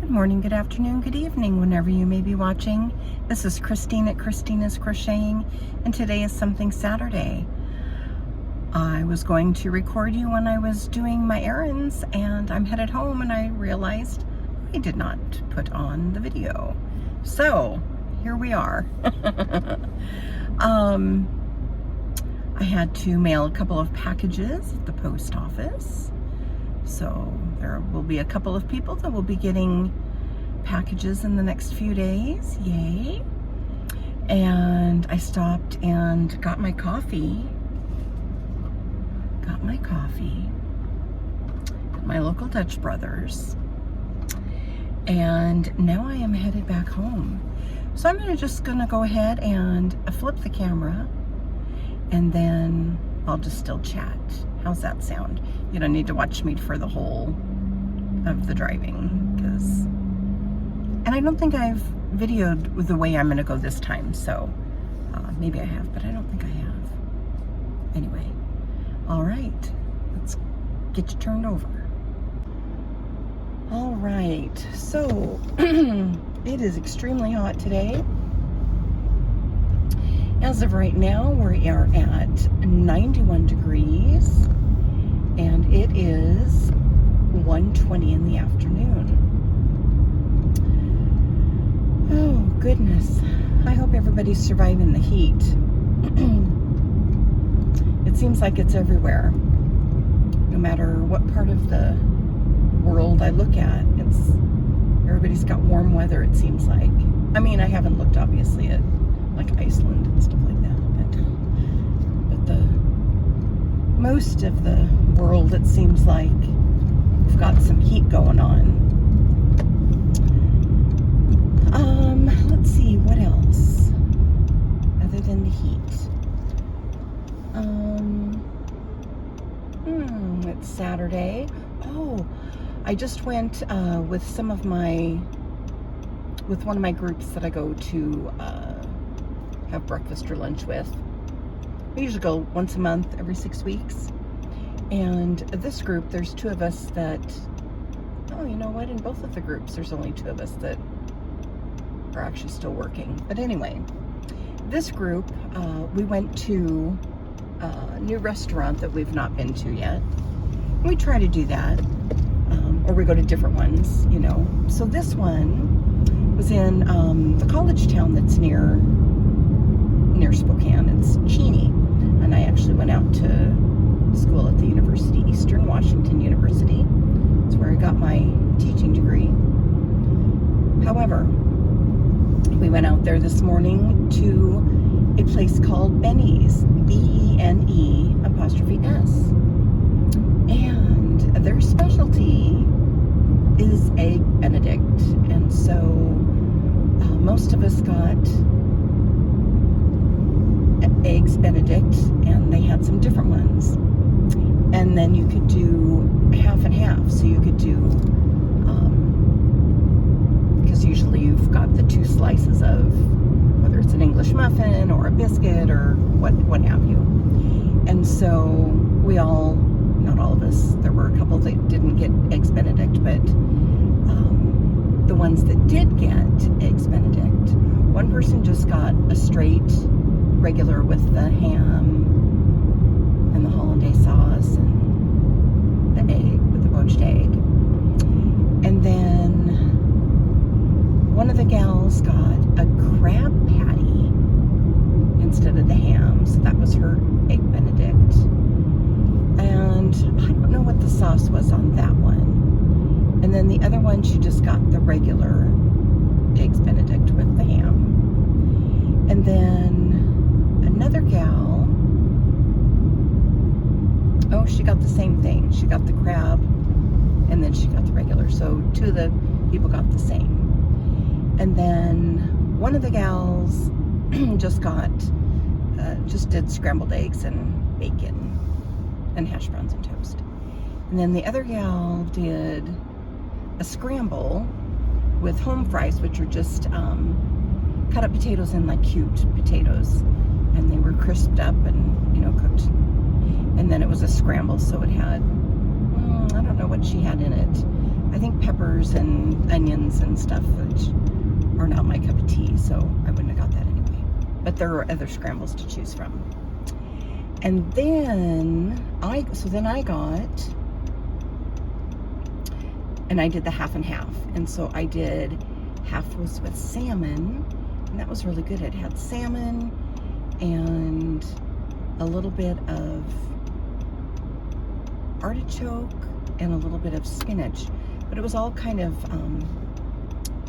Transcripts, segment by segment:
Good morning, good afternoon, good evening, whenever you may be watching. This is Christine at Christina's Crocheting, and today is Something Saturday. I was going to record you when I was doing my errands, and I'm headed home, and I realized I did not put on the video. So, here we are. I had to mail a couple of packages at the post office. So there will be a couple of people that will be getting packages in the next few days. Yay. And I stopped and got my coffee. At my local Dutch Brothers. And now I am headed back home. So I'm just gonna go ahead and flip the camera, and then I'll just still chat. How's that sound? You don't need to watch me for the whole of the driving, and I don't think I've videoed the way I'm gonna go this time, so maybe I have, but I don't think I have. Anyway, all right, let's get you turned over. All right, so it is extremely hot today. As of right now, we are at 91 degrees, and it is 1:20 in the afternoon. Oh, goodness. I hope everybody's surviving the heat. It seems like it's everywhere. No matter what part of the world I look at, everybody's got warm weather, it seems like. I mean, I haven't looked, obviously, at like Iceland and stuff like that, but the most of the world, it seems like we've got some heat going on. Let's see, what else other than the heat? It's Saturday. Oh, I just went with one of my groups that I go to have breakfast or lunch with. We usually go once a month, every 6 weeks. And this group, there's two of us that, oh, you know what? In both of the groups, there's only two of us that are actually still working. But anyway, this group, we went to a new restaurant that we've not been to yet. We try to do that, or we go to different ones, you know. So this one was in the college town that's near Spokane. It's Cheney, and I actually went out to school at the university, Eastern Washington University. That's where I got my teaching degree. However, we went out there this morning to a place called Benny's, BENE''S, and their specialty is Egg Benedict, and so most of us got Eggs Benedict, and they had some different ones. And then you could do half and half, so you could do, because usually you've got the two slices of, whether it's an English muffin or a biscuit or what have you. And so we all, not all of us, there were a couple that didn't get Eggs Benedict, but the ones that did get Eggs Benedict, one person just got a straight regular with the ham and the hollandaise sauce and the egg, with the poached egg. And then one of the gals got a crab patty instead of the ham, so that was her Egg Benedict. And I don't know what the sauce was on that one. And then the other one, she just got the regular Eggs Benedict with the ham. And then another gal, oh, she got the same thing. She got the crab, and then she got the regular. So two of the people got the same. And then one of the gals just did scrambled eggs and bacon and hash browns and toast. And then the other gal did a scramble with home fries, which are just cut up potatoes in like cubed potatoes, and they were crisped up and, you know, cooked. And then it was a scramble, so it had, I don't know what she had in it, I think peppers and onions and stuff, which are not my cup of tea, so I wouldn't have got that anyway. But there are other scrambles to choose from. And then I got, and I did the half and half. And so I did, half was with salmon, and that was really good. It had salmon and a little bit of artichoke and a little bit of spinach, but it was all kind of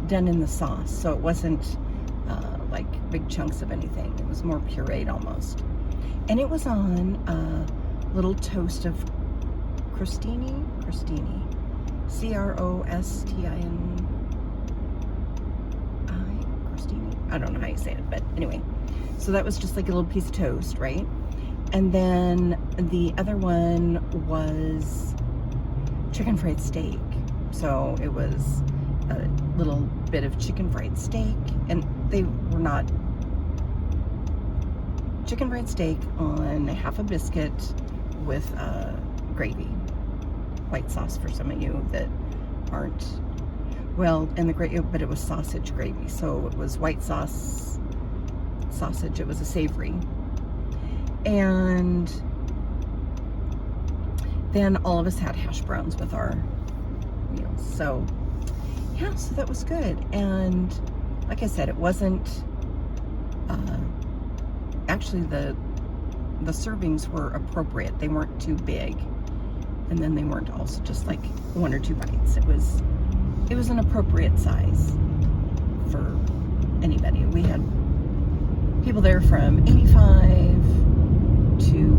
done in the sauce, so it wasn't like big chunks of anything. It was more pureed almost. And it was on a little toast of crostini, C-R-O-S-T-I-N-I, crostini. I don't know how you say it, but anyway. So that was just like a little piece of toast, right? And then the other one was chicken fried steak. So it was a little bit of chicken fried steak, and they were not chicken fried steak on half a biscuit with gravy, white sauce for some of you that aren't, well, and the gravy, but it was sausage gravy. So it was white sauce, sausage, it was a savory. And then all of us had hash browns with our meals. So yeah, so that was good. And like I said, it wasn't, actually the servings were appropriate. They weren't too big. And then they weren't also just like 1 or 2 bites. It was an appropriate size for anybody. We had people there from 85 to,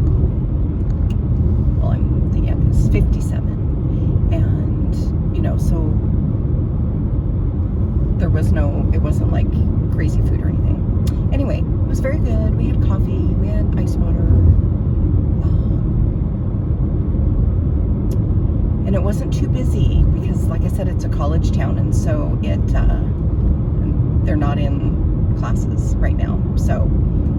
well, I'm the youngest, 57. And, you know, so there was no, it wasn't like crazy food or anything. Anyway, it was very good. We had coffee, we had ice water, and it wasn't too busy because, like I said, it's a college town, and so they're not in classes right now. So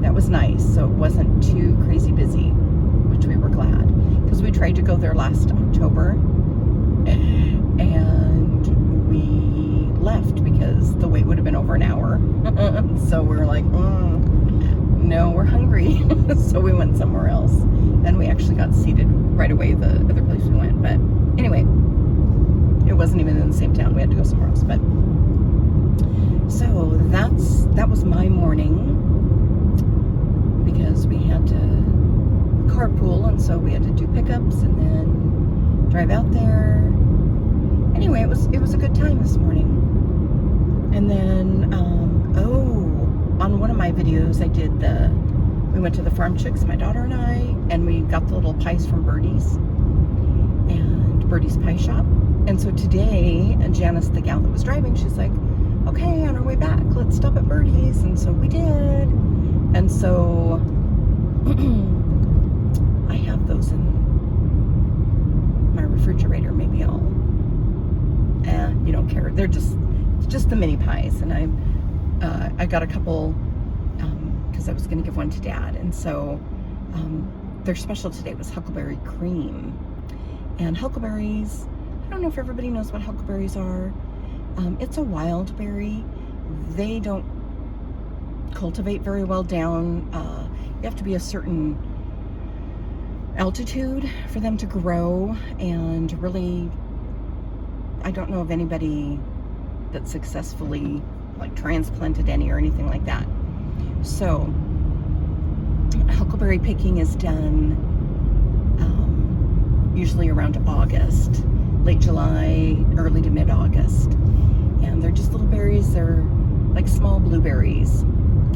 that was nice. So it wasn't too crazy busy, which we were glad, because we tried to go there last October and we left because the wait would have been over an hour. So we were like, no, we're hungry. So we went somewhere else, and we actually got seated right away the other place we went. But anyway, it wasn't even in the same town. We had to go somewhere else. But so that was my morning, because we had to carpool, and so we had to do pickups and then drive out there. Anyway, it was a good time this morning. And then on one of my videos I did we went to the Farm Chicks, my daughter and we got the little pies from Birdie's and Birdie's Pie Shop. And so today, Janice, the gal that was driving, she's like, okay, on our way back, let's stop at Birdie's. And so we did. And so I have those in my refrigerator. Maybe you don't care. They're just the mini pies. And I got a couple because I was going to give one to Dad. And so their special today was huckleberry cream. And huckleberries, I don't know if everybody knows what huckleberries are. It's a wild berry. They don't cultivate very well down. You have to be a certain altitude for them to grow, and really, I don't know of anybody that successfully like transplanted any or anything like that. So huckleberry picking is done usually around August, late July, early to mid-August. And they're just little berries. They're like small blueberries,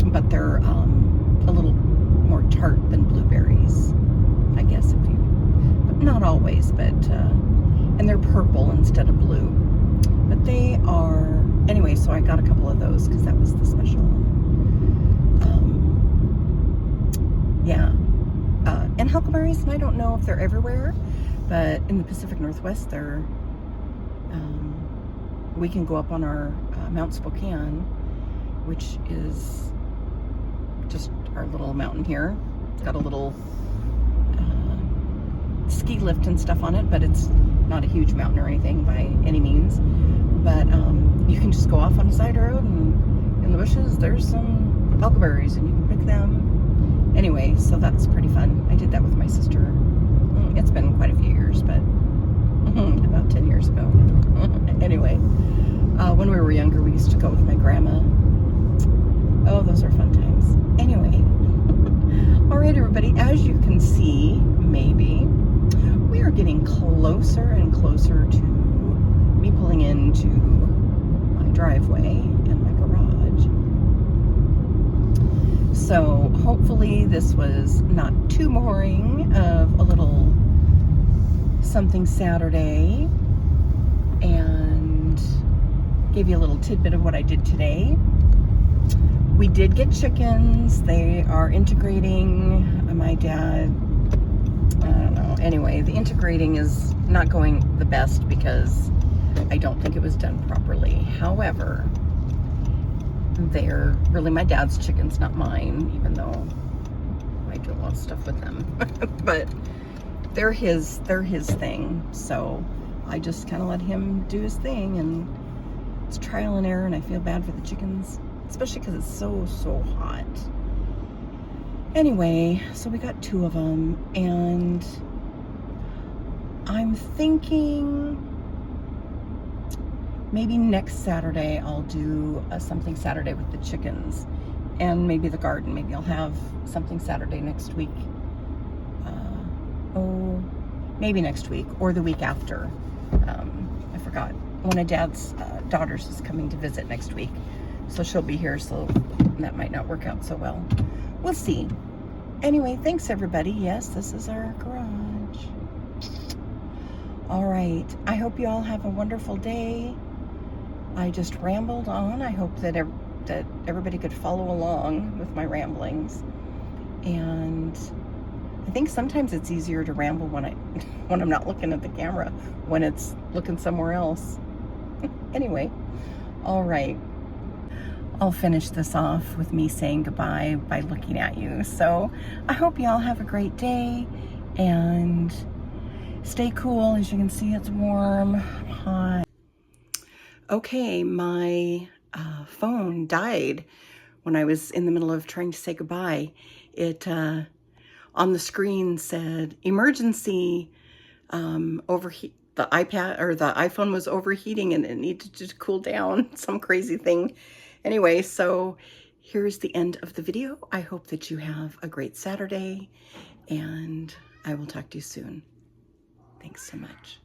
but they're a little more tart than blueberries, I guess, but not always, but and they're purple instead of blue. But they are, anyway, so I got a couple of those because that was the special. Yeah. And huckleberries, and I don't know if they're everywhere, but in the Pacific Northwest, they're, we can go up on our Mount Spokane, which is just our little mountain here. It's got a little ski lift and stuff on it, but it's not a huge mountain or anything by any means, but you can just go off on the side road, and in the bushes there's some huckleberries and you can pick them. Anyway, so that's pretty fun. I did that with my sister. It's been quite a few years, but about 10 years ago. Anyway, when we were younger, we used to go with my grandma. Oh, those are fun times. Anyway, all right, everybody, as you can see, maybe, we are getting closer and closer to me pulling into my driveway and my garage. So hopefully this was not too boring of a little something Saturday, and gave you a little tidbit of what I did today. We did get chickens. They are integrating. My dad, I don't know. Anyway, the integrating is not going the best because I don't think it was done properly. However, they're really my dad's chickens, not mine, even though I do a lot of stuff with them. But they're his thing. So I just kind of let him do his thing, and it's trial and error, and I feel bad for the chickens, especially because it's so hot. Anyway, so we got 2 of them, and I'm thinking maybe next Saturday I'll do a something Saturday with the chickens, and maybe the garden. Maybe I'll have something Saturday next week. Maybe next week or the week after. I forgot. One of Dad's daughters is coming to visit next week, so she'll be here, so that might not work out so well. We'll see. Anyway, thanks everybody. Yes, this is our garage. All right. I hope you all have a wonderful day. I just rambled on. I hope that everybody could follow along with my ramblings. And I think sometimes it's easier to ramble when I'm not looking at the camera, when it's looking somewhere else. Anyway, all right. I'll finish this off with me saying goodbye by looking at you. So I hope you all have a great day and stay cool. As you can see, it's warm, hot. Okay, my phone died when I was in the middle of trying to say goodbye. It on the screen said emergency, overheat. The iPad or the iPhone was overheating and it needed to cool down, some crazy thing. Anyway, so here's the end of the video. I hope that you have a great Saturday, and I will talk to you soon. Thanks so much.